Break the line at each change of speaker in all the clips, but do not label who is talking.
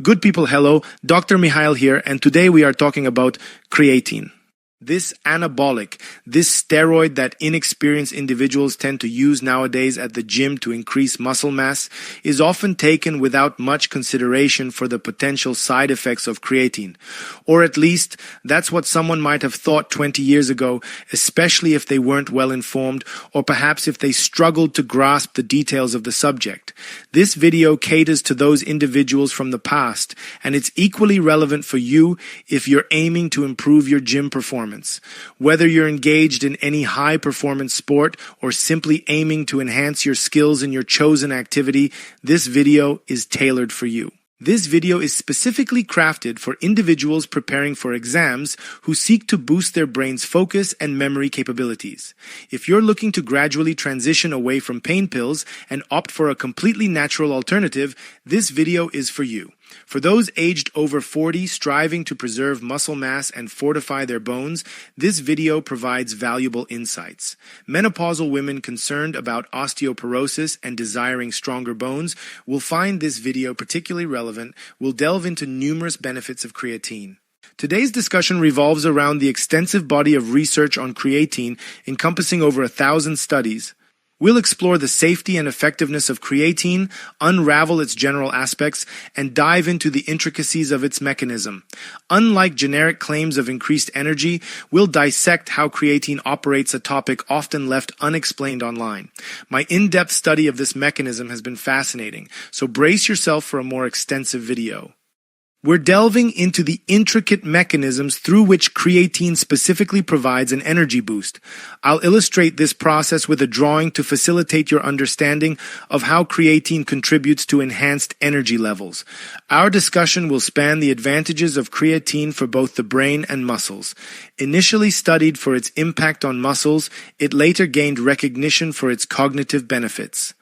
Good people, hello. Dr. Mihail here, and today we are talking about creatine. This anabolic, this steroid that inexperienced individuals tend to use nowadays at the gym to increase muscle mass, is often taken without much consideration for the potential side effects of creatine. Or at least, that's what someone might have thought 20 years ago, especially if they weren't well informed, or perhaps if they struggled to grasp the details of the subject. This video caters to those individuals from the past, and it's equally relevant for you if you're aiming to improve your gym performance. Whether you're engaged in any high-performance sport or simply aiming to enhance your skills in your chosen activity, this video is tailored for you. This video is specifically crafted for individuals preparing for exams who seek to boost their brain's focus and memory capabilities. If you're looking to gradually transition away from pain pills and opt for a completely natural alternative, this video is for you. For those aged over 40 striving to preserve muscle mass and fortify their bones, this video provides valuable insights. Menopausal women concerned about osteoporosis and desiring stronger bones will find this video particularly relevant. We'll delve into numerous benefits of creatine. Today's discussion revolves around the extensive body of research on creatine encompassing over 1,000 studies. We'll explore the safety and effectiveness of creatine, unravel its general aspects, and dive into the intricacies of its mechanism. Unlike generic claims of increased energy, we'll dissect how creatine operates, a topic often left unexplained online. My in-depth study of this mechanism has been fascinating, so brace yourself for a more extensive video. We're delving into the intricate mechanisms through which creatine specifically provides an energy boost. I'll illustrate this process with a drawing to facilitate your understanding of how creatine contributes to enhanced energy levels. Our discussion will span the advantages of creatine for both the brain and muscles. Initially studied for its impact on muscles, it later gained recognition for its cognitive benefits.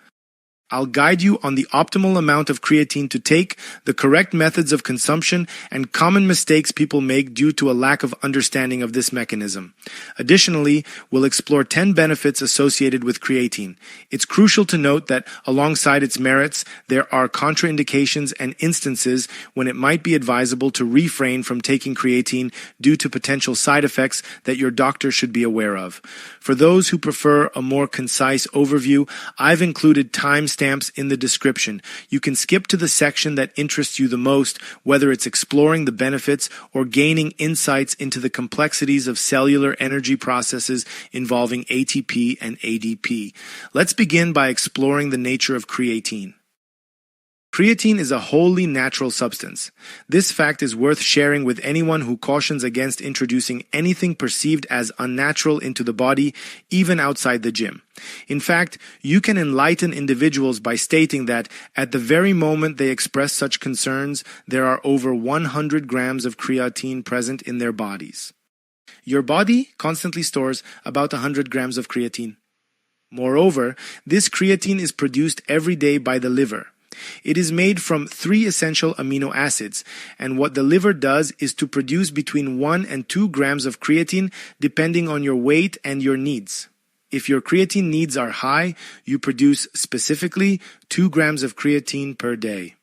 I'll guide you on the optimal amount of creatine to take, the correct methods of consumption, and common mistakes people make due to a lack of understanding of this mechanism. Additionally, we'll explore 10 benefits associated with creatine. It's crucial to note that alongside its merits, there are contraindications and instances when it might be advisable to refrain from taking creatine due to potential side effects that your doctor should be aware of. For those who prefer a more concise overview, I've included timestamps in the description. You can skip to the section that interests you the most, whether it's exploring the benefits or gaining insights into the complexities of cellular energy processes involving ATP and ADP. Let's begin by exploring the nature of creatine. Creatine is a wholly natural substance. This fact is worth sharing with anyone who cautions against introducing anything perceived as unnatural into the body, even outside the gym. In fact, you can enlighten individuals by stating that at the very moment they express such concerns, there are over 100 grams of creatine present in their bodies. Your body constantly stores about 100 grams of creatine. Moreover, this creatine is produced every day by the liver. It is made from 3 essential amino acids, and what the liver does is to produce between 1 and 2 grams of creatine depending on your weight and your needs. If your creatine needs are high, you produce specifically 2 grams of creatine per day.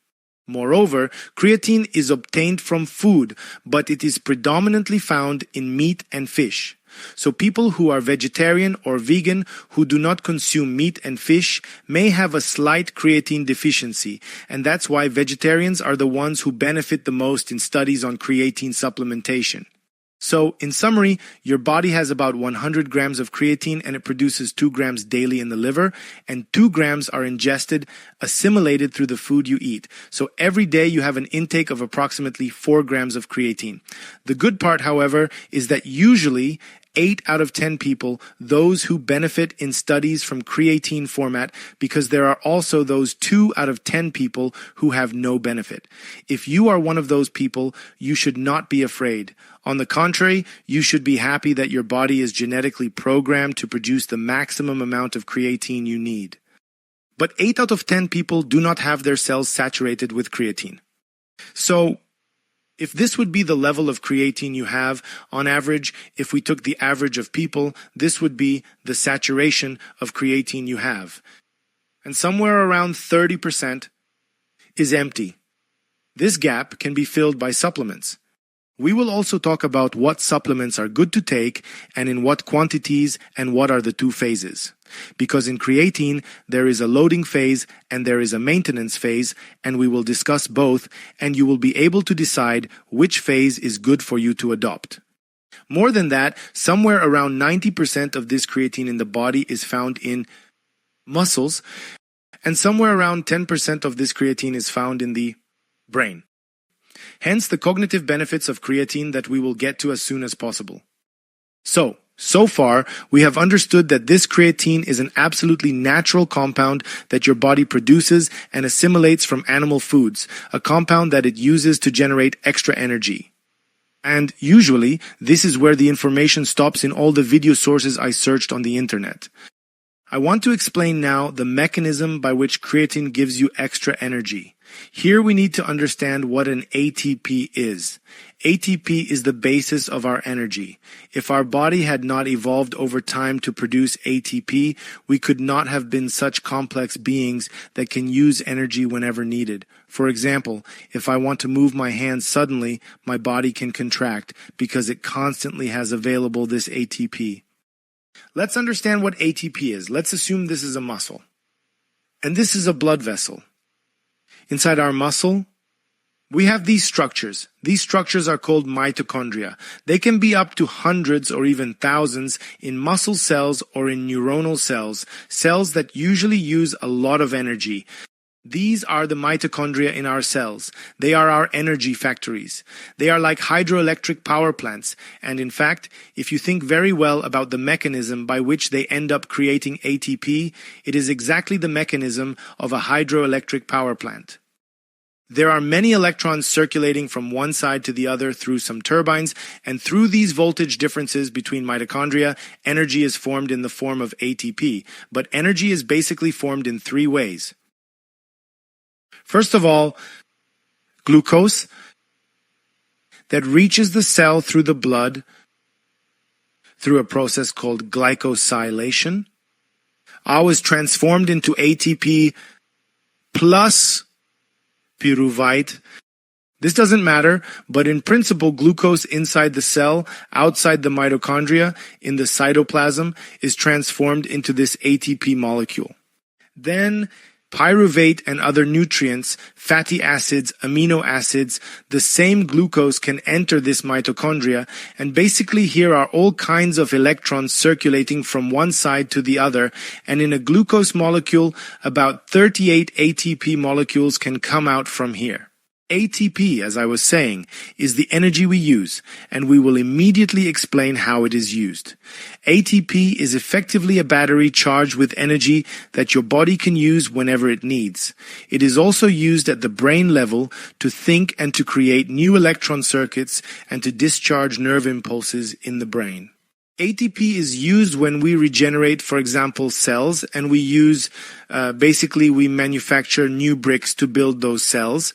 Moreover, creatine is obtained from food, but it is predominantly found in meat and fish. So people who are vegetarian or vegan who do not consume meat and fish may have a slight creatine deficiency, and that's why vegetarians are the ones who benefit the most in studies on creatine supplementation. So, in summary, your body has about 100 grams of creatine and it produces 2 grams daily in the liver, and 2 grams are ingested, assimilated through the food you eat. So every day you have an intake of approximately 4 grams of creatine. The good part, however, is that usually 8 out of 10 people, those who benefit in studies from creatine format, because there are also those 2 out of 10 people who have no benefit. If you are one of those people, you should not be afraid. On the contrary, you should be happy that your body is genetically programmed to produce the maximum amount of creatine you need. But 8 out of 10 people do not have their cells saturated with creatine. So, if this would be the level of creatine you have, on average, if we took the average of people, this would be the saturation of creatine you have. And somewhere around 30% is empty. This gap can be filled by supplements. We will also talk about what supplements are good to take and in what quantities and what are the two phases. Because in creatine, there is a loading phase and there is a maintenance phase, and we will discuss both, and you will be able to decide which phase is good for you to adopt. More than that, somewhere around 90% of this creatine in the body is found in muscles, and somewhere around 10% of this creatine is found in the brain. Hence the cognitive benefits of creatine that we will get to as soon as possible. So far, we have understood that this creatine is an absolutely natural compound that your body produces and assimilates from animal foods, a compound that it uses to generate extra energy. And usually, this is where the information stops in all the video sources I searched on the internet. I want to explain now the mechanism by which creatine gives you extra energy. Here we need to understand what an ATP is. ATP is the basis of our energy. If our body had not evolved over time to produce ATP, we could not have been such complex beings that can use energy whenever needed. For example, if I want to move my hands suddenly, my body can contract because it constantly has available this ATP. Let's understand what ATP is. Let's assume this is a muscle. And this is a blood vessel. Inside our muscle, we have these structures. These structures are called mitochondria. They can be up to hundreds or even thousands in muscle cells or in neuronal cells, cells that usually use a lot of energy. These are the mitochondria in our cells. They are our energy factories. They are like hydroelectric power plants. And in fact, if you think very well about the mechanism by which they end up creating ATP, it is exactly the mechanism of a hydroelectric power plant. There are many electrons circulating from one side to the other through some turbines, and through these voltage differences between mitochondria, energy is formed in the form of ATP. But energy is basically formed in three ways. First of all, glucose that reaches the cell through the blood through a process called glycosylation, is transformed into ATP plus pyruvate. This doesn't matter, but in principle, glucose inside the cell, outside the mitochondria, in the cytoplasm, is transformed into this ATP molecule. Then pyruvate and other nutrients, fatty acids, amino acids, the same glucose can enter this mitochondria, and basically here are all kinds of electrons circulating from one side to the other, and in a glucose molecule, about 38 ATP molecules can come out from here. ATP, as I was saying, is the energy we use, and we will immediately explain how it is used. ATP is effectively a battery charged with energy that your body can use whenever it needs. It is also used at the brain level to think and to create new electron circuits and to discharge nerve impulses in the brain. ATP is used when we regenerate, for example, cells, and we we manufacture new bricks to build those cells.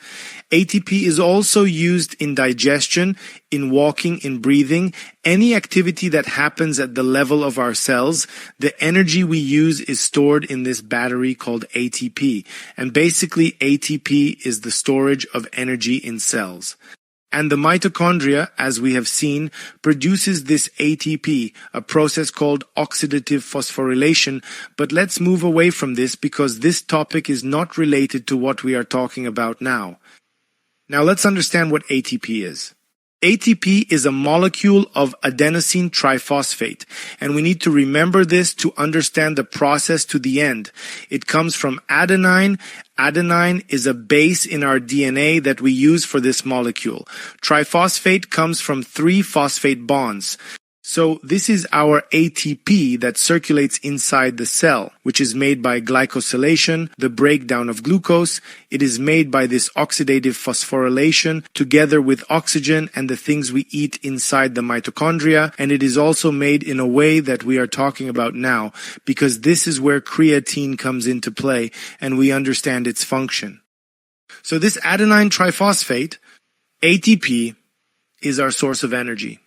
ATP is also used in digestion, in walking, in breathing. Any activity that happens at the level of our cells, the energy we use is stored in this battery called ATP. And basically, ATP is the storage of energy in cells. And the mitochondria, as we have seen, produces this ATP, a process called oxidative phosphorylation. But let's move away from this because this topic is not related to what we are talking about now. Now let's understand what ATP is. ATP is a molecule of adenosine triphosphate, and we need to remember this to understand the process to the end. It comes from adenine. Adenine is a base in our DNA that we use for this molecule. Triphosphate comes from 3 phosphate bonds. So this is our ATP that circulates inside the cell, which is made by glycosylation, the breakdown of glucose. It is made by this oxidative phosphorylation together with oxygen and the things we eat inside the mitochondria. And it is also made in a way that we are talking about now, because this is where creatine comes into play and we understand its function. So this adenine triphosphate, ATP, is our source of energy.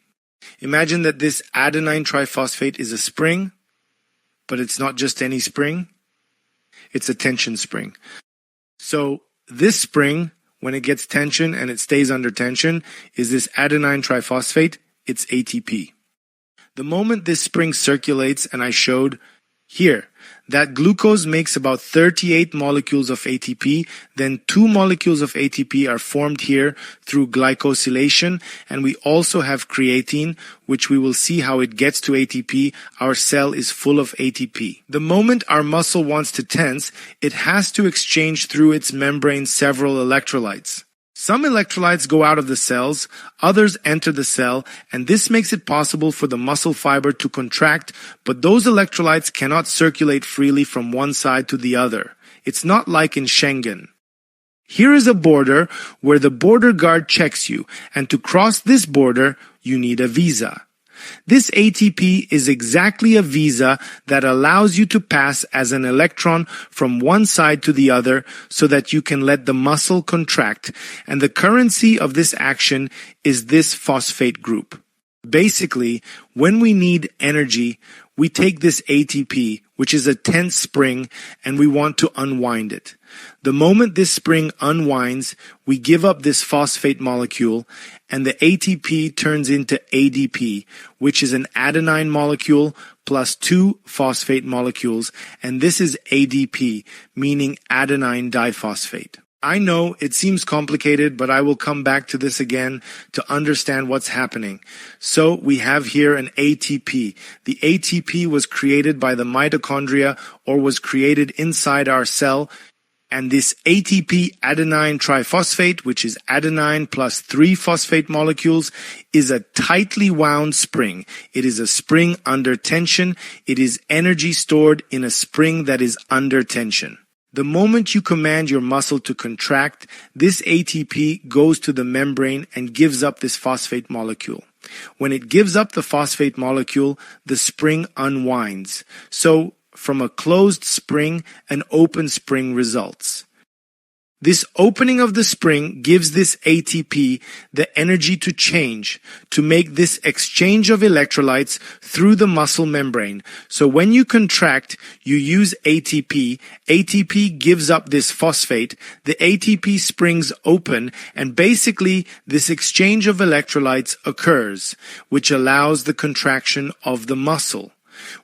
Imagine that this adenine triphosphate is a spring, but it's not just any spring. It's a tension spring. So this spring, when it gets tension and it stays under tension is this adenine triphosphate. It's ATP. The moment this spring circulates, and I showed here, that glucose makes about 38 molecules of ATP, then 2 molecules of ATP are formed here through glycosylation, and we also have creatine, which we will see how it gets to ATP. Our cell is full of ATP. The moment our muscle wants to tense, it has to exchange through its membrane several electrolytes. Some electrolytes go out of the cells, others enter the cell, and this makes it possible for the muscle fiber to contract, but those electrolytes cannot circulate freely from one side to the other. It's not like in Schengen. Here is a border where the border guard checks you, and to cross this border, you need a visa. This ATP is exactly a visa that allows you to pass as an electron from one side to the other so that you can let the muscle contract, and the currency of this action is this phosphate group. Basically, when we need energy, we take this ATP, which is a tense spring, and we want to unwind it. The moment this spring unwinds, we give up this phosphate molecule, and the ATP turns into ADP, which is an adenine molecule plus 2 phosphate molecules, and this is ADP, meaning adenine diphosphate. I know it seems complicated, but I will come back to this again to understand what's happening. So we have here an ATP. The ATP was created by the mitochondria or was created inside our cell. And this ATP adenine triphosphate, which is adenine plus 3 phosphate molecules, is a tightly wound spring. It is a spring under tension. It is energy stored in a spring that is under tension. The moment you command your muscle to contract, this ATP goes to the membrane and gives up this phosphate molecule. When it gives up the phosphate molecule, the spring unwinds. So, from a closed spring, an open spring results. This opening of the spring gives this ATP the energy to change, to make this exchange of electrolytes through the muscle membrane. So when you contract, you use ATP. ATP gives up this phosphate. The ATP springs open, and basically this exchange of electrolytes occurs, which allows the contraction of the muscle.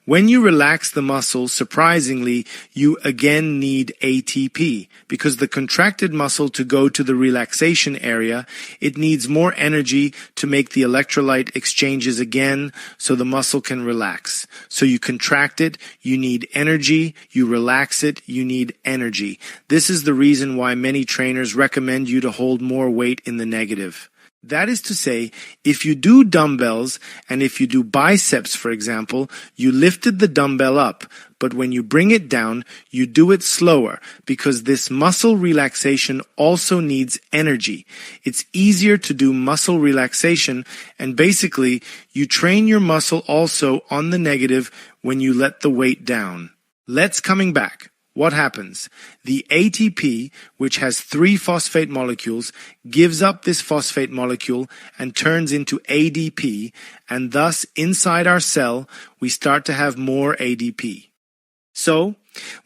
When you relax the muscle, surprisingly, you again need ATP because the contracted muscle to go to the relaxation area, it needs more energy to make the electrolyte exchanges again so the muscle can relax. So you contract it, you need energy, you relax it, you need energy. This is the reason why many trainers recommend you to hold more weight in the negative. That is to say, if you do dumbbells and if you do biceps, for example, you lifted the dumbbell up, but when you bring it down, you do it slower because this muscle relaxation also needs energy. It's easier to do muscle relaxation, and basically, you train your muscle also on the negative when you let the weight down. Let's coming back. What happens? The ATP, which has 3 phosphate molecules, gives up this phosphate molecule and turns into ADP, and thus inside our cell, we start to have more ADP. So,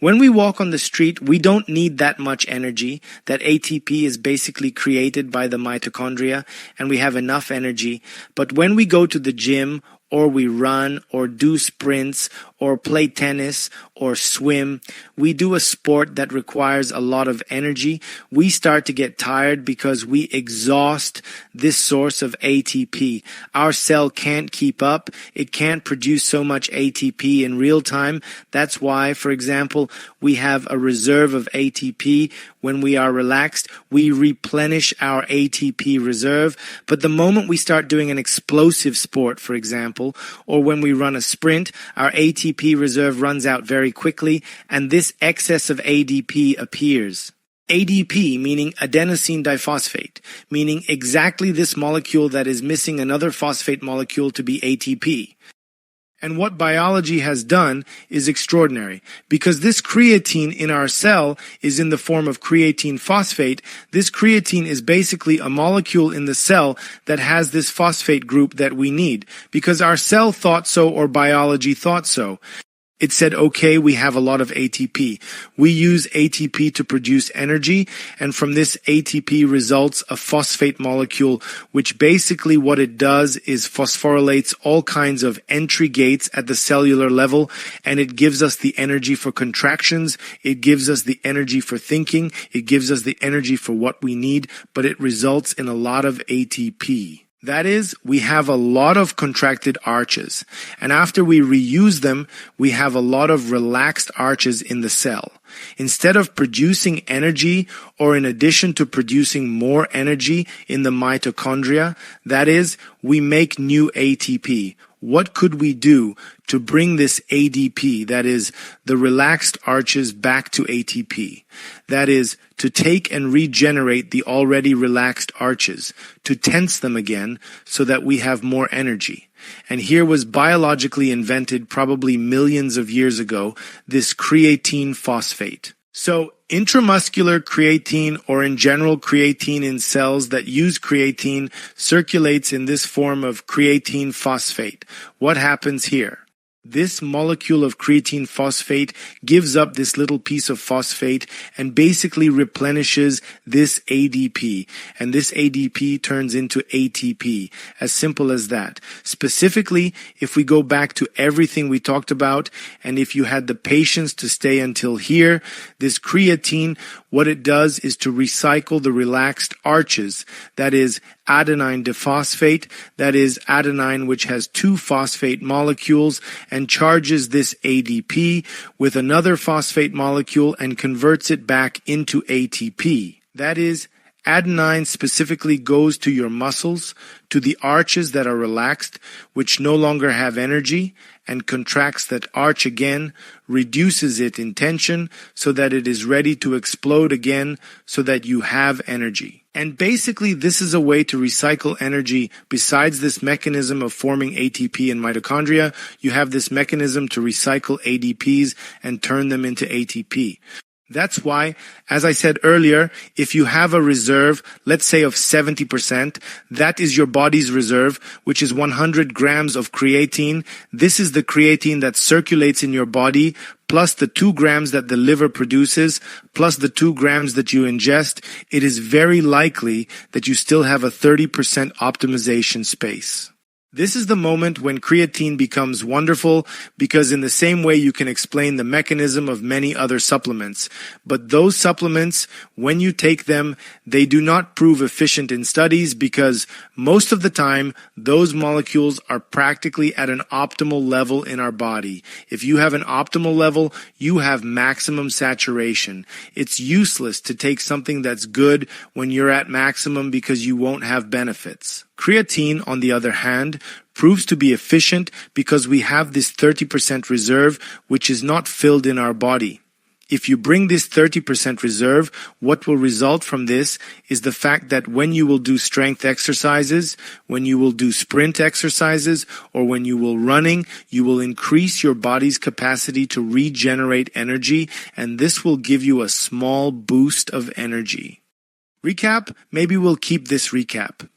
when we walk on the street, we don't need that much energy. That ATP is basically created by the mitochondria, and we have enough energy. But when we go to the gym, or we run, or do sprints, or play tennis, or swim, we do a sport that requires a lot of energy, we start to get tired because we exhaust this source of ATP. Our cell can't keep up. It can't produce so much ATP in real time. That's why, for example, we have a reserve of ATP. When we are relaxed, we replenish our ATP reserve. But the moment we start doing an explosive sport, for example, or when we run a sprint, our ATP reserve runs out very quickly, and this excess of ADP appears. ADP, meaning adenosine diphosphate, meaning exactly this molecule that is missing another phosphate molecule to be ATP. And what biology has done is extraordinary. Because this creatine in our cell is in the form of creatine phosphate, this creatine is basically a molecule in the cell that has this phosphate group that we need. Because our cell thought so or biology thought so. It said, okay, we have a lot of ATP. We use ATP to produce energy, and from this ATP results a phosphate molecule, which basically what it does is phosphorylates all kinds of entry gates at the cellular level, and it gives us the energy for contractions, it gives us the energy for thinking, it gives us the energy for what we need, but it results in a lot of ATP. That is, we have a lot of contracted arches, and after we reuse them, we have a lot of relaxed arches in the cell. Instead of producing energy, or in addition to producing more energy in the mitochondria, that is, we make new ATP. What could we do to bring this ADP, that is, the relaxed arches, back to ATP? That is, to take and regenerate the already relaxed arches, to tense them again so that we have more energy. And here was biologically invented probably millions of years ago, this creatine phosphate. So, intramuscular creatine, or in general creatine in cells that use creatine, circulates in this form of creatine phosphate. What happens here? This molecule of creatine phosphate gives up this little piece of phosphate and basically replenishes this ADP. And this ADP turns into ATP. As simple as that. Specifically, if we go back to everything we talked about, and if you had the patience to stay until here, this creatine, what it does is to recycle the relaxed arches. That is adenine diphosphate, that is adenine which has two phosphate molecules, and charges this ADP with another phosphate molecule and converts it back into ATP. That is, adenine specifically goes to your muscles, to the arches that are relaxed, which no longer have energy, and contracts that arch again, reduces it in tension so that it is ready to explode again so that you have energy. And basically this is a way to recycle energy. Besides this mechanism of forming ATP in mitochondria, you have this mechanism to recycle ADPs and turn them into ATP. That's why, as I said earlier, if you have a reserve, let's say of 70%, that is your body's reserve, which is 100 grams of creatine. This is the creatine that circulates in your body, plus the 2 grams that the liver produces, plus the 2 grams that you ingest. It is very likely that you still have a 30% optimization space. This is the moment when creatine becomes wonderful, because in the same way you can explain the mechanism of many other supplements. But those supplements, when you take them, they do not prove efficient in studies, because most of the time those molecules are practically at an optimal level in our body. If you have an optimal level, you have maximum saturation. It's useless to take something that's good when you're at maximum, because you won't have benefits. Creatine, on the other hand, proves to be efficient because we have this 30% reserve which is not filled in our body. If you bring this 30% reserve, what will result from this is the fact that when you will do strength exercises, when you will do sprint exercises, or when you will running, you will increase your body's capacity to regenerate energy, and this will give you a small boost of energy. Recap? Maybe we'll keep this recap.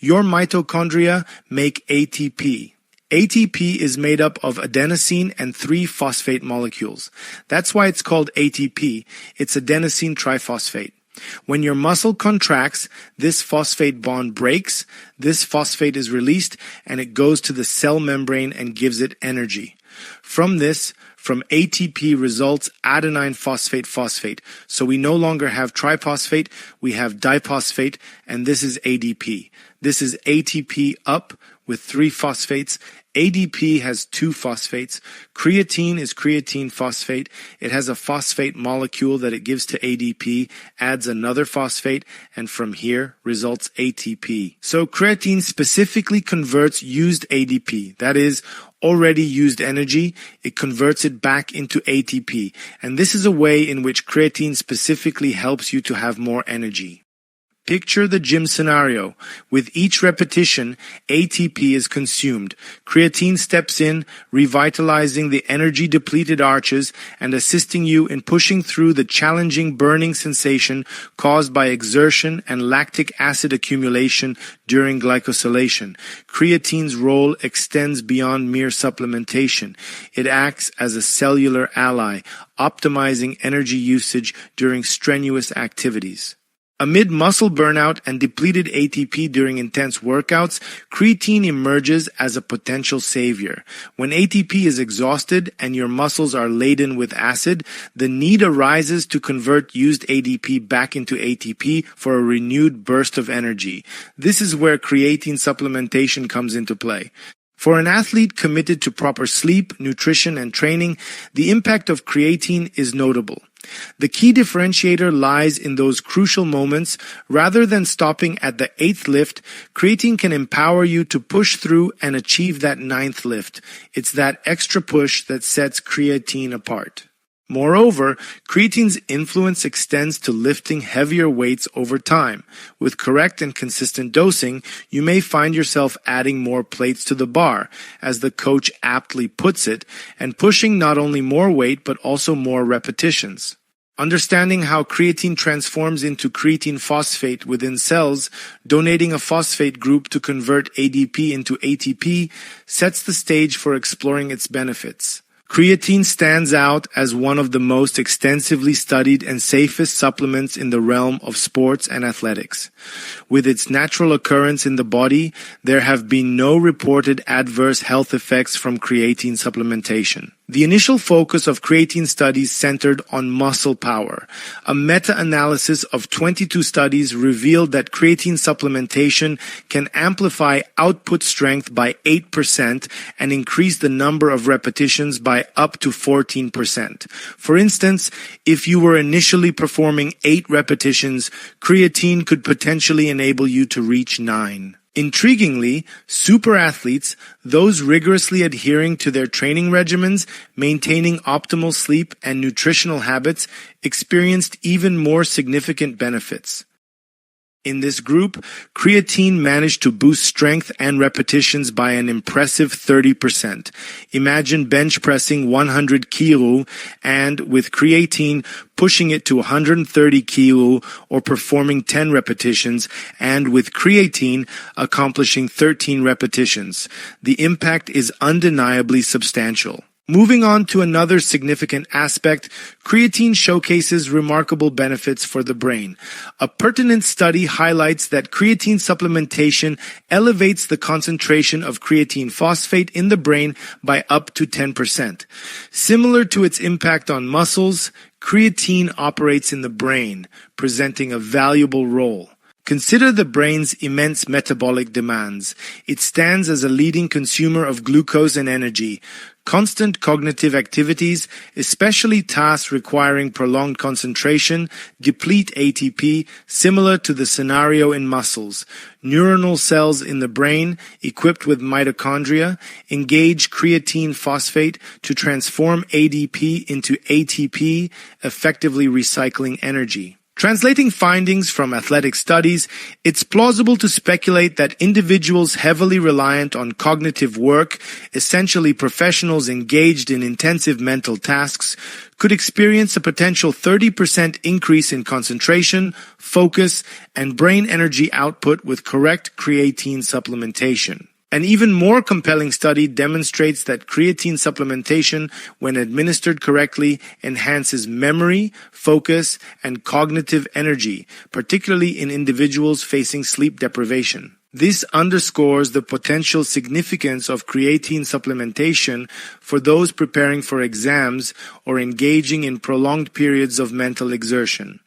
Your mitochondria make ATP. ATP is made up of adenosine and 3 phosphate molecules. That's why it's called ATP. It's adenosine triphosphate. When your muscle contracts, this phosphate bond breaks, this phosphate is released, and it goes to the cell membrane and gives it energy. From ATP results adenine phosphate. So we no longer have triphosphate, we have diphosphate, and this is ADP. This is ATP up with 3 phosphates. ADP has 2 phosphates. Creatine is creatine phosphate. It has a phosphate molecule that it gives to ADP, adds another phosphate, and from here results ATP. So creatine specifically converts used ADP, that is, already used energy, it converts it back into ATP. And this is a way in which creatine specifically helps you to have more energy. Picture the gym scenario. With each repetition, ATP is consumed. Creatine steps in, revitalizing the energy-depleted arches and assisting you in pushing through the challenging burning sensation caused by exertion and lactic acid accumulation during glycosylation. Creatine's role extends beyond mere supplementation. It acts as a cellular ally, optimizing energy usage during strenuous activities. Amid muscle burnout and depleted ATP during intense workouts, creatine emerges as a potential savior. When ATP is exhausted and your muscles are laden with acid, the need arises to convert used ADP back into ATP for a renewed burst of energy. This is where creatine supplementation comes into play. For an athlete committed to proper sleep, nutrition, and training, the impact of creatine is notable. The key differentiator lies in those crucial moments. Rather than stopping at the 8th lift, creatine can empower you to push through and achieve that 9th lift. It's that extra push that sets creatine apart. Moreover, creatine's influence extends to lifting heavier weights over time. With correct and consistent dosing, you may find yourself adding more plates to the bar, as the coach aptly puts it, and pushing not only more weight but also more repetitions. Understanding how creatine transforms into creatine phosphate within cells, donating a phosphate group to convert ADP into ATP, sets the stage for exploring its benefits. Creatine stands out as one of the most extensively studied and safest supplements in the realm of sports and athletics. With its natural occurrence in the body, there have been no reported adverse health effects from creatine supplementation. The initial focus of creatine studies centered on muscle power. A meta-analysis of 22 studies revealed that creatine supplementation can amplify output strength by 8% and increase the number of repetitions by up to 14%. For instance, if you were initially performing 8 repetitions, creatine could potentially enable you to reach 9. Intriguingly, super athletes, those rigorously adhering to their training regimens, maintaining optimal sleep and nutritional habits, experienced even more significant benefits. In this group, creatine managed to boost strength and repetitions by an impressive 30%. Imagine bench pressing 100 kilo and, with creatine, pushing it to 130 kilo or performing 10 repetitions, and with creatine, accomplishing 13 repetitions. The impact is undeniably substantial. Moving on to another significant aspect, creatine showcases remarkable benefits for the brain. A pertinent study highlights that creatine supplementation elevates the concentration of creatine phosphate in the brain by up to 10%. Similar to its impact on muscles, creatine operates in the brain, presenting a valuable role. Consider the brain's immense metabolic demands. It stands as a leading consumer of glucose and energy. Constant cognitive activities, especially tasks requiring prolonged concentration, deplete ATP, similar to the scenario in muscles. Neuronal cells in the brain, equipped with mitochondria, engage creatine phosphate to transform ADP into ATP, effectively recycling energy. Translating findings from athletic studies, it's plausible to speculate that individuals heavily reliant on cognitive work, essentially professionals engaged in intensive mental tasks, could experience a potential 30% increase in concentration, focus, and brain energy output with correct creatine supplementation. An even more compelling study demonstrates that creatine supplementation, when administered correctly, enhances memory, focus, and cognitive energy, particularly in individuals facing sleep deprivation. This underscores the potential significance of creatine supplementation for those preparing for exams or engaging in prolonged periods of mental exertion.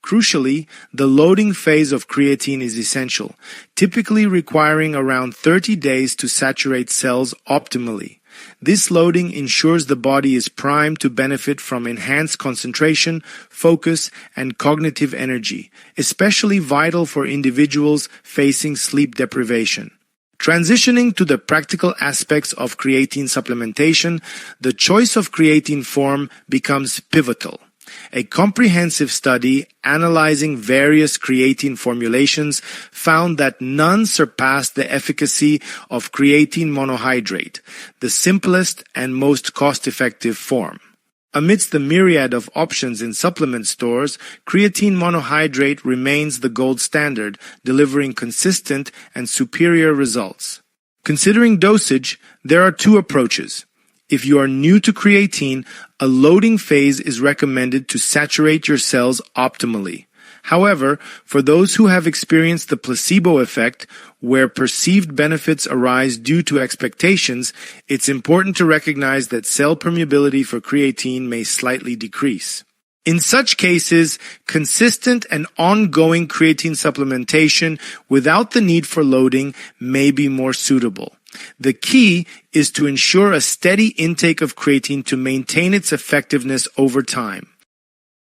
Crucially, the loading phase of creatine is essential, typically requiring around 30 days to saturate cells optimally. This loading ensures the body is primed to benefit from enhanced concentration, focus, and cognitive energy, especially vital for individuals facing sleep deprivation. Transitioning to the practical aspects of creatine supplementation, the choice of creatine form becomes pivotal. A comprehensive study analyzing various creatine formulations found that none surpassed the efficacy of creatine monohydrate, the simplest and most cost-effective form. Amidst the myriad of options in supplement stores, creatine monohydrate remains the gold standard, delivering consistent and superior results. Considering dosage, there are two approaches. If you are new to creatine, a loading phase is recommended to saturate your cells optimally. However, for those who have experienced the placebo effect, where perceived benefits arise due to expectations, it's important to recognize that cell permeability for creatine may slightly decrease. In such cases, consistent and ongoing creatine supplementation without the need for loading may be more suitable. The key is to ensure a steady intake of creatine to maintain its effectiveness over time.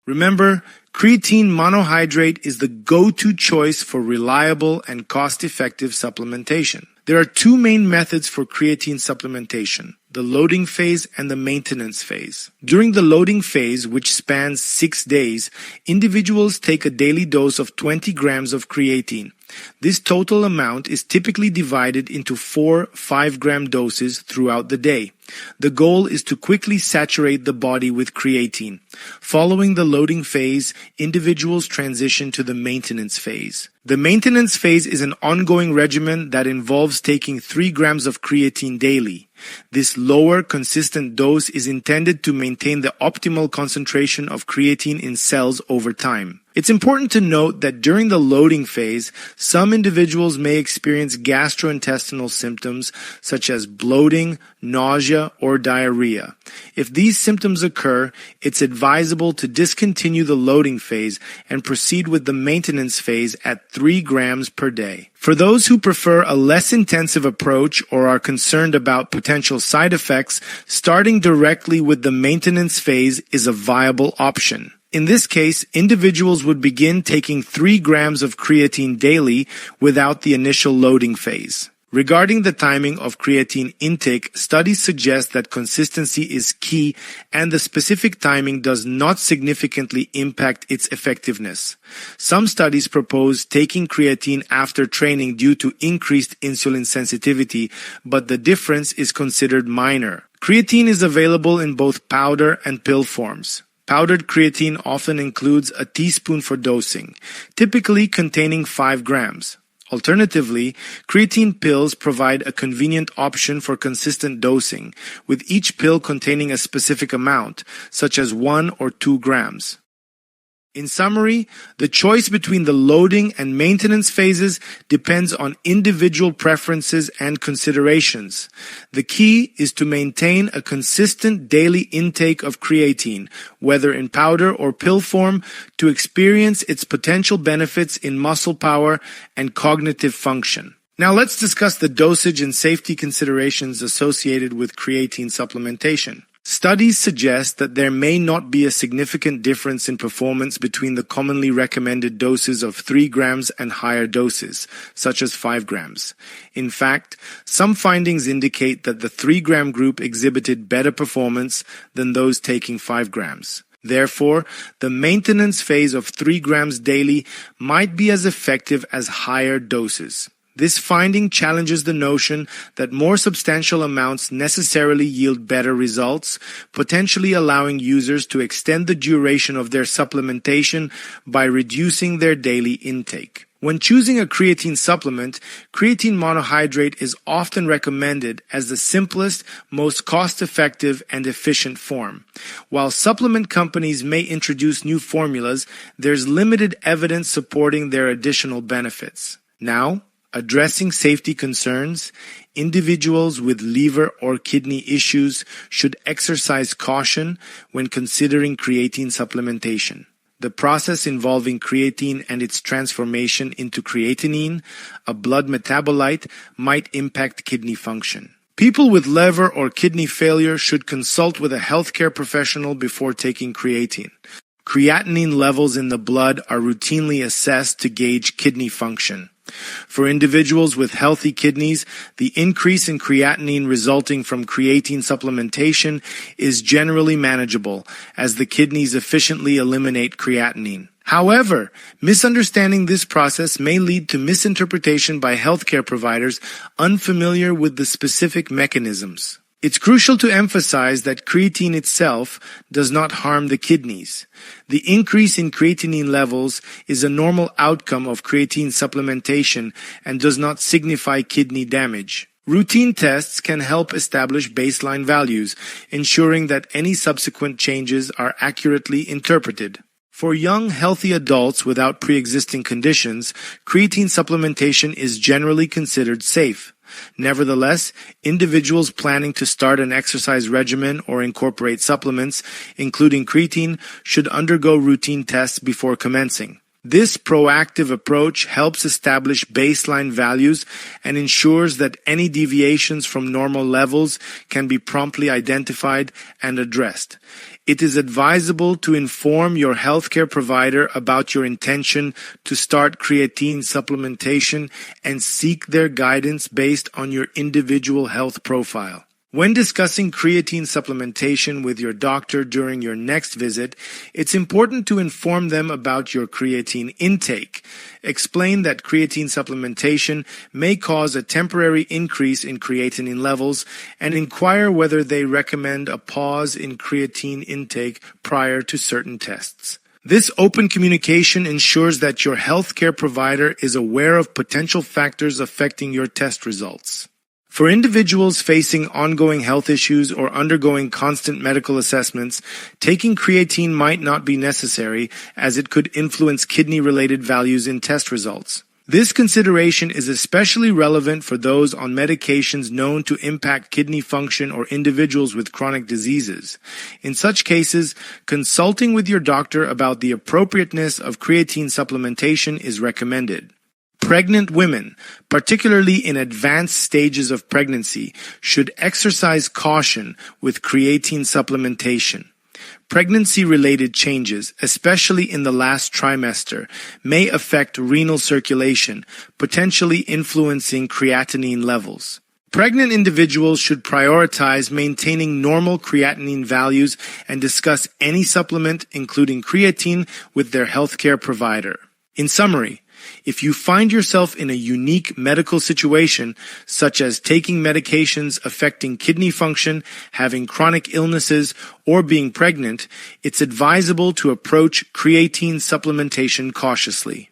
Remember, creatine monohydrate is the go-to choice for reliable and cost-effective supplementation. There are two main methods for creatine supplementation: the loading phase and the maintenance phase. During the loading phase, which spans 6 days, individuals take a daily dose of 20 grams of creatine. This total amount is typically divided into 4 5-gram doses throughout the day. The goal is to quickly saturate the body with creatine. Following the loading phase, individuals transition to the maintenance phase. The maintenance phase is an ongoing regimen that involves taking 3 grams of creatine daily. This lower, consistent dose is intended to maintain the optimal concentration of creatine in cells over time. It's important to note that during the loading phase, some individuals may experience gastrointestinal symptoms such as bloating, nausea, or diarrhea. If these symptoms occur, it's advisable to discontinue the loading phase and proceed with the maintenance phase at 3 grams per day. For those who prefer a less intensive approach or are concerned about potential side effects, starting directly with the maintenance phase is a viable option. In this case, individuals would begin taking 3 grams of creatine daily without the initial loading phase. Regarding the timing of creatine intake, studies suggest that consistency is key and the specific timing does not significantly impact its effectiveness. Some studies propose taking creatine after training due to increased insulin sensitivity, but the difference is considered minor. Creatine is available in both powder and pill forms. Powdered creatine often includes a teaspoon for dosing, typically containing 5 grams. Alternatively, creatine pills provide a convenient option for consistent dosing, with each pill containing a specific amount, such as 1 or 2 grams. In summary, the choice between the loading and maintenance phases depends on individual preferences and considerations. The key is to maintain a consistent daily intake of creatine, whether in powder or pill form, to experience its potential benefits in muscle power and cognitive function. Now let's discuss the dosage and safety considerations associated with creatine supplementation. Studies suggest that there may not be a significant difference in performance between the commonly recommended doses of 3 grams and higher doses, such as 5 grams. In fact, some findings indicate that the 3-gram group exhibited better performance than those taking 5 grams. Therefore, the maintenance phase of 3 grams daily might be as effective as higher doses. This finding challenges the notion that more substantial amounts necessarily yield better results, potentially allowing users to extend the duration of their supplementation by reducing their daily intake. When choosing a creatine supplement, creatine monohydrate is often recommended as the simplest, most cost-effective, and efficient form. While supplement companies may introduce new formulas, there's limited evidence supporting their additional benefits. Now, addressing safety concerns, individuals with liver or kidney issues should exercise caution when considering creatine supplementation. The process involving creatine and its transformation into creatinine, a blood metabolite, might impact kidney function. People with liver or kidney failure should consult with a healthcare professional before taking creatine. Creatinine levels in the blood are routinely assessed to gauge kidney function. For individuals with healthy kidneys, the increase in creatinine resulting from creatine supplementation is generally manageable, as the kidneys efficiently eliminate creatinine. However, misunderstanding this process may lead to misinterpretation by healthcare providers unfamiliar with the specific mechanisms. It's crucial to emphasize that creatine itself does not harm the kidneys. The increase in creatinine levels is a normal outcome of creatine supplementation and does not signify kidney damage. Routine tests can help establish baseline values, ensuring that any subsequent changes are accurately interpreted. For young, healthy adults without pre-existing conditions, creatine supplementation is generally considered safe. Nevertheless, individuals planning to start an exercise regimen or incorporate supplements, including creatine, should undergo routine tests before commencing. This proactive approach helps establish baseline values and ensures that any deviations from normal levels can be promptly identified and addressed. It is advisable to inform your healthcare provider about your intention to start creatine supplementation and seek their guidance based on your individual health profile. When discussing creatine supplementation with your doctor during your next visit, it's important to inform them about your creatine intake. Explain that creatine supplementation may cause a temporary increase in creatinine levels and inquire whether they recommend a pause in creatine intake prior to certain tests. This open communication ensures that your healthcare provider is aware of potential factors affecting your test results. For individuals facing ongoing health issues or undergoing constant medical assessments, taking creatine might not be necessary as it could influence kidney-related values in test results. This consideration is especially relevant for those on medications known to impact kidney function or individuals with chronic diseases. In such cases, consulting with your doctor about the appropriateness of creatine supplementation is recommended. Pregnant women, particularly in advanced stages of pregnancy, should exercise caution with creatine supplementation. Pregnancy-related changes, especially in the last trimester, may affect renal circulation, potentially influencing creatinine levels. Pregnant individuals should prioritize maintaining normal creatinine values and discuss any supplement, including creatine, with their healthcare provider. In summary, if you find yourself in a unique medical situation, such as taking medications affecting kidney function, having chronic illnesses, or being pregnant, it's advisable to approach creatine supplementation cautiously.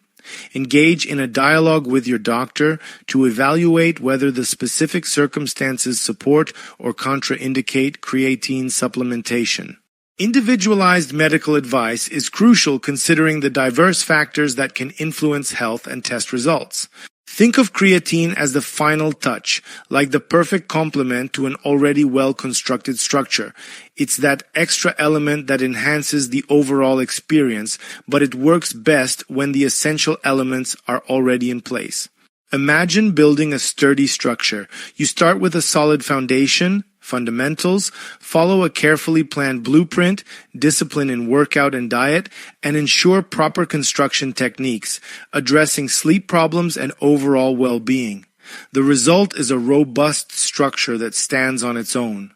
Engage in a dialogue with your doctor to evaluate whether the specific circumstances support or contraindicate creatine supplementation. Individualized medical advice is crucial considering the diverse factors that can influence health and test results. Think of creatine as the final touch, like the perfect complement to an already well-constructed structure. It's that extra element that enhances the overall experience, but it works best when the essential elements are already in place. Imagine building a sturdy structure. You start with a solid foundation, fundamentals, follow a carefully planned blueprint, discipline in workout and diet, and ensure proper construction techniques, addressing sleep problems and overall well-being. The result is a robust structure that stands on its own.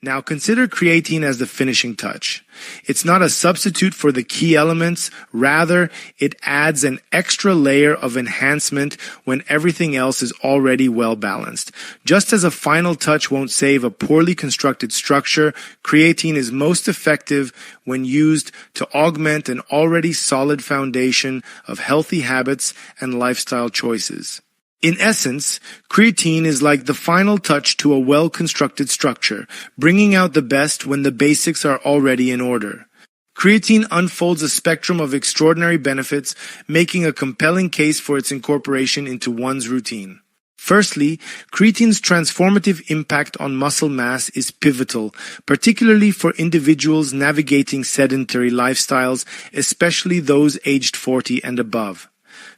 Now consider creatine as the finishing touch. It's not a substitute for the key elements, rather it adds an extra layer of enhancement when everything else is already well balanced. Just as a final touch won't save a poorly constructed structure, creatine is most effective when used to augment an already solid foundation of healthy habits and lifestyle choices. In essence, creatine is like the final touch to a well-constructed structure, bringing out the best when the basics are already in order. Creatine unfolds a spectrum of extraordinary benefits, making a compelling case for its incorporation into one's routine. Firstly, creatine's transformative impact on muscle mass is pivotal, particularly for individuals navigating sedentary lifestyles, especially those aged 40 and above.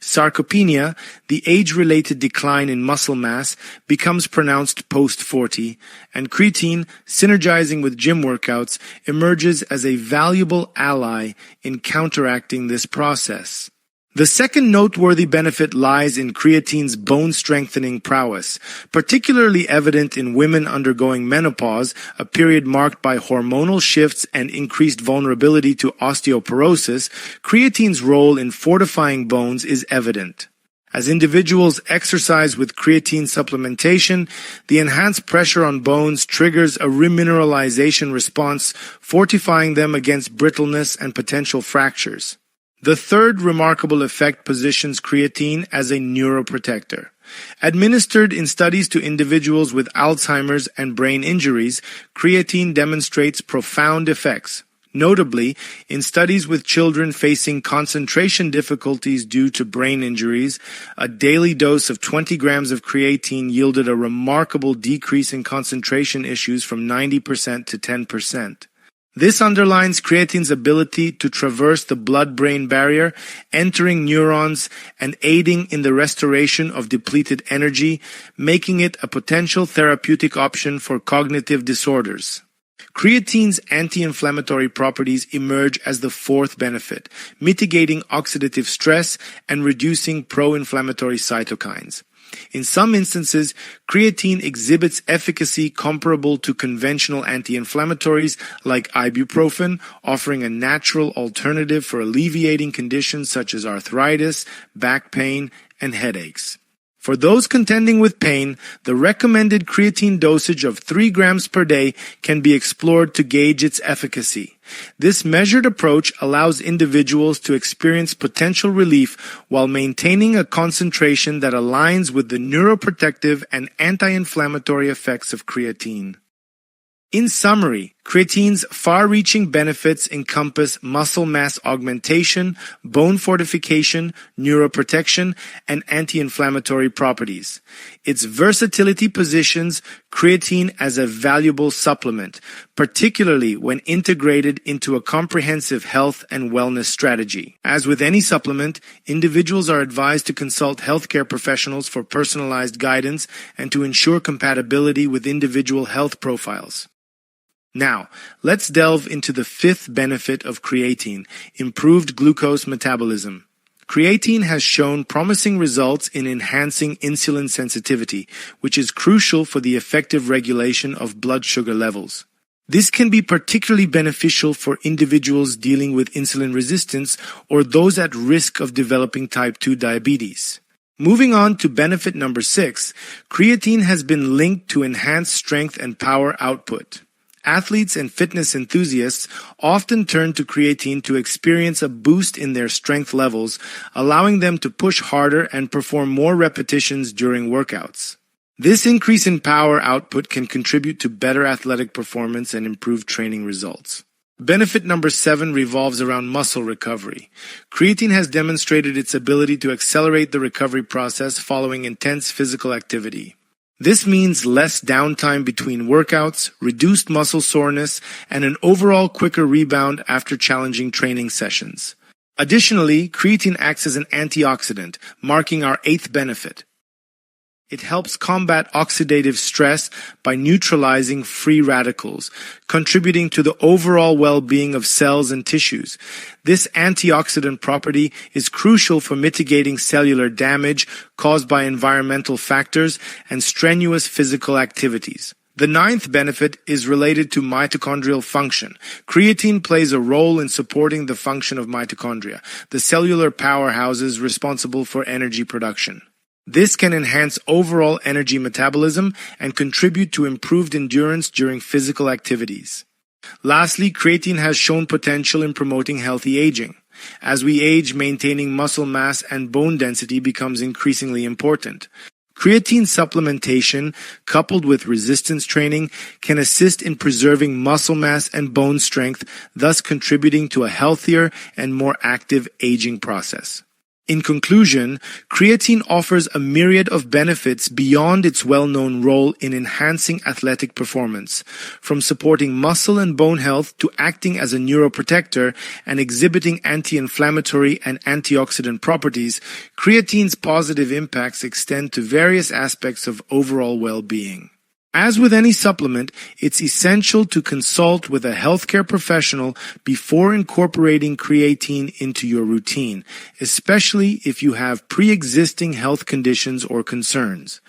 Sarcopenia, the age-related decline in muscle mass, becomes pronounced post-40, and creatine, synergizing with gym workouts, emerges as a valuable ally in counteracting this process. The second noteworthy benefit lies in creatine's bone-strengthening prowess. Particularly evident in women undergoing menopause, a period marked by hormonal shifts and increased vulnerability to osteoporosis, creatine's role in fortifying bones is evident. As individuals exercise with creatine supplementation, the enhanced pressure on bones triggers a remineralization response, fortifying them against brittleness and potential fractures. The third remarkable effect positions creatine as a neuroprotector. Administered in studies to individuals with Alzheimer's and brain injuries, creatine demonstrates profound effects. Notably, in studies with children facing concentration difficulties due to brain injuries, a daily dose of 20 grams of creatine yielded a remarkable decrease in concentration issues from 90% to 10%. This underlines creatine's ability to traverse the blood-brain barrier, entering neurons and aiding in the restoration of depleted energy, making it a potential therapeutic option for cognitive disorders. Creatine's anti-inflammatory properties emerge as the fourth benefit, mitigating oxidative stress and reducing pro-inflammatory cytokines. In some instances, creatine exhibits efficacy comparable to conventional anti-inflammatories like ibuprofen, offering a natural alternative for alleviating conditions such as arthritis, back pain, and headaches. For those contending with pain, the recommended creatine dosage of 3 grams per day can be explored to gauge its efficacy. This measured approach allows individuals to experience potential relief while maintaining a concentration that aligns with the neuroprotective and anti-inflammatory effects of creatine. In summary, creatine's far-reaching benefits encompass muscle mass augmentation, bone fortification, neuroprotection, and anti-inflammatory properties. Its versatility positions creatine as a valuable supplement, particularly when integrated into a comprehensive health and wellness strategy. As with any supplement, individuals are advised to consult healthcare professionals for personalized guidance and to ensure compatibility with individual health profiles. Now, let's delve into the fifth benefit of creatine, improved glucose metabolism. Creatine has shown promising results in enhancing insulin sensitivity, which is crucial for the effective regulation of blood sugar levels. This can be particularly beneficial for individuals dealing with insulin resistance or those at risk of developing type 2 diabetes. Moving on to benefit number 6, creatine has been linked to enhanced strength and power output. Athletes and fitness enthusiasts often turn to creatine to experience a boost in their strength levels, allowing them to push harder and perform more repetitions during workouts. This increase in power output can contribute to better athletic performance and improved training results. Benefit number 7 revolves around muscle recovery. Creatine has demonstrated its ability to accelerate the recovery process following intense physical activity. This means less downtime between workouts, reduced muscle soreness, and an overall quicker rebound after challenging training sessions. Additionally, creatine acts as an antioxidant, marking our 8th benefit. It helps combat oxidative stress by neutralizing free radicals, contributing to the overall well-being of cells and tissues. This antioxidant property is crucial for mitigating cellular damage caused by environmental factors and strenuous physical activities. The 9th benefit is related to mitochondrial function. Creatine plays a role in supporting the function of mitochondria, the cellular powerhouses responsible for energy production. This can enhance overall energy metabolism and contribute to improved endurance during physical activities. Lastly, creatine has shown potential in promoting healthy aging. As we age, maintaining muscle mass and bone density becomes increasingly important. Creatine supplementation, coupled with resistance training, can assist in preserving muscle mass and bone strength, thus contributing to a healthier and more active aging process. In conclusion, creatine offers a myriad of benefits beyond its well-known role in enhancing athletic performance. From supporting muscle and bone health to acting as a neuroprotector and exhibiting anti-inflammatory and antioxidant properties, creatine's positive impacts extend to various aspects of overall well-being. As with any supplement, it's essential to consult with a healthcare professional before incorporating creatine into your routine, especially if you have pre-existing health conditions or concerns.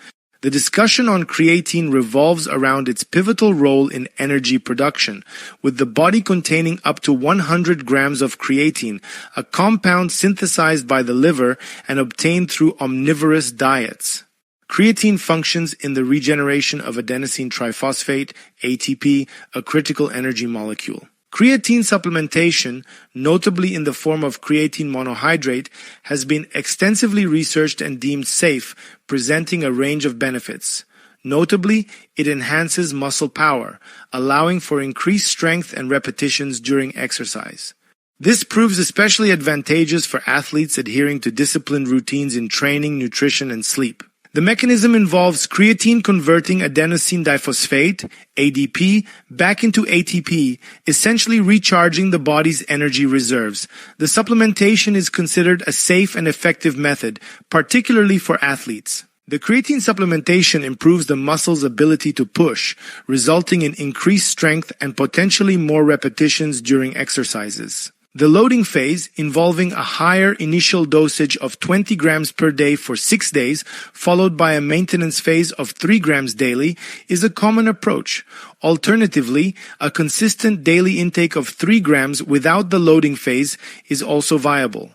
The discussion on creatine revolves around its pivotal role in energy production, with the body containing up to 100 grams of creatine, a compound synthesized by the liver and obtained through omnivorous diets. Creatine functions in the regeneration of adenosine triphosphate, ATP, a critical energy molecule. Creatine supplementation, notably in the form of creatine monohydrate, has been extensively researched and deemed safe, presenting a range of benefits. Notably, it enhances muscle power, allowing for increased strength and repetitions during exercise. This proves especially advantageous for athletes adhering to disciplined routines in training, nutrition, and sleep. The mechanism involves creatine converting adenosine diphosphate, ADP, back into ATP, essentially recharging the body's energy reserves. The supplementation is considered a safe and effective method, particularly for athletes. The creatine supplementation improves the muscle's ability to push, resulting in increased strength and potentially more repetitions during exercises. The loading phase, involving a higher initial dosage of 20 grams per day for 6 days, followed by a maintenance phase of 3 grams daily, is a common approach. Alternatively, a consistent daily intake of 3 grams without the loading phase is also viable.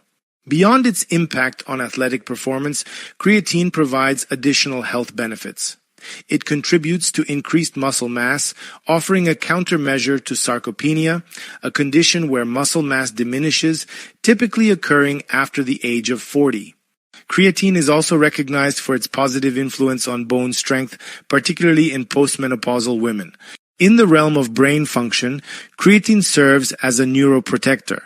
Beyond its impact on athletic performance, creatine provides additional health benefits. It contributes to increased muscle mass, offering a countermeasure to sarcopenia, a condition where muscle mass diminishes, typically occurring after the age of 40. Creatine is also recognized for its positive influence on bone strength, particularly in postmenopausal women. In the realm of brain function, creatine serves as a neuroprotector.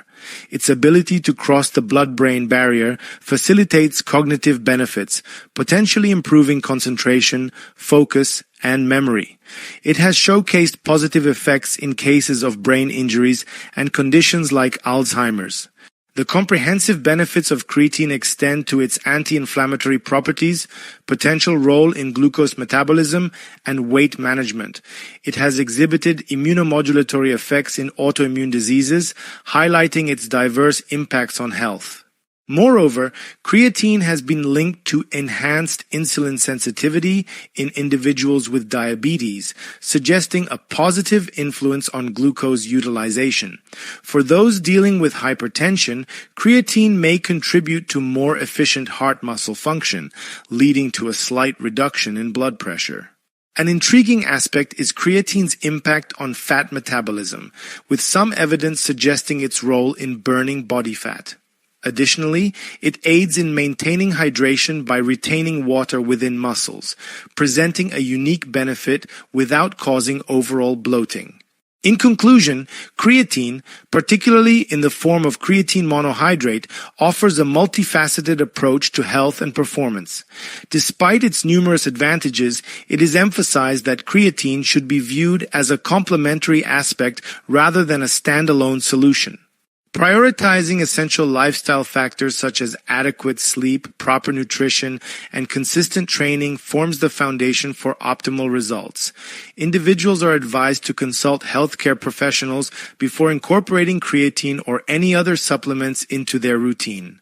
Its ability to cross the blood-brain barrier facilitates cognitive benefits, potentially improving concentration, focus, and memory. It has showcased positive effects in cases of brain injuries and conditions like Alzheimer's. The comprehensive benefits of creatine extend to its anti-inflammatory properties, potential role in glucose metabolism, and weight management. It has exhibited immunomodulatory effects in autoimmune diseases, highlighting its diverse impacts on health. Moreover, creatine has been linked to enhanced insulin sensitivity in individuals with diabetes, suggesting a positive influence on glucose utilization. For those dealing with hypertension, creatine may contribute to more efficient heart muscle function, leading to a slight reduction in blood pressure. An intriguing aspect is creatine's impact on fat metabolism, with some evidence suggesting its role in burning body fat. Additionally, it aids in maintaining hydration by retaining water within muscles, presenting a unique benefit without causing overall bloating. In conclusion, creatine, particularly in the form of creatine monohydrate, offers a multifaceted approach to health and performance. Despite its numerous advantages, it is emphasized that creatine should be viewed as a complementary aspect rather than a standalone solution. Prioritizing essential lifestyle factors such as adequate sleep, proper nutrition, and consistent training forms the foundation for optimal results. Individuals are advised to consult healthcare professionals before incorporating creatine or any other supplements into their routine.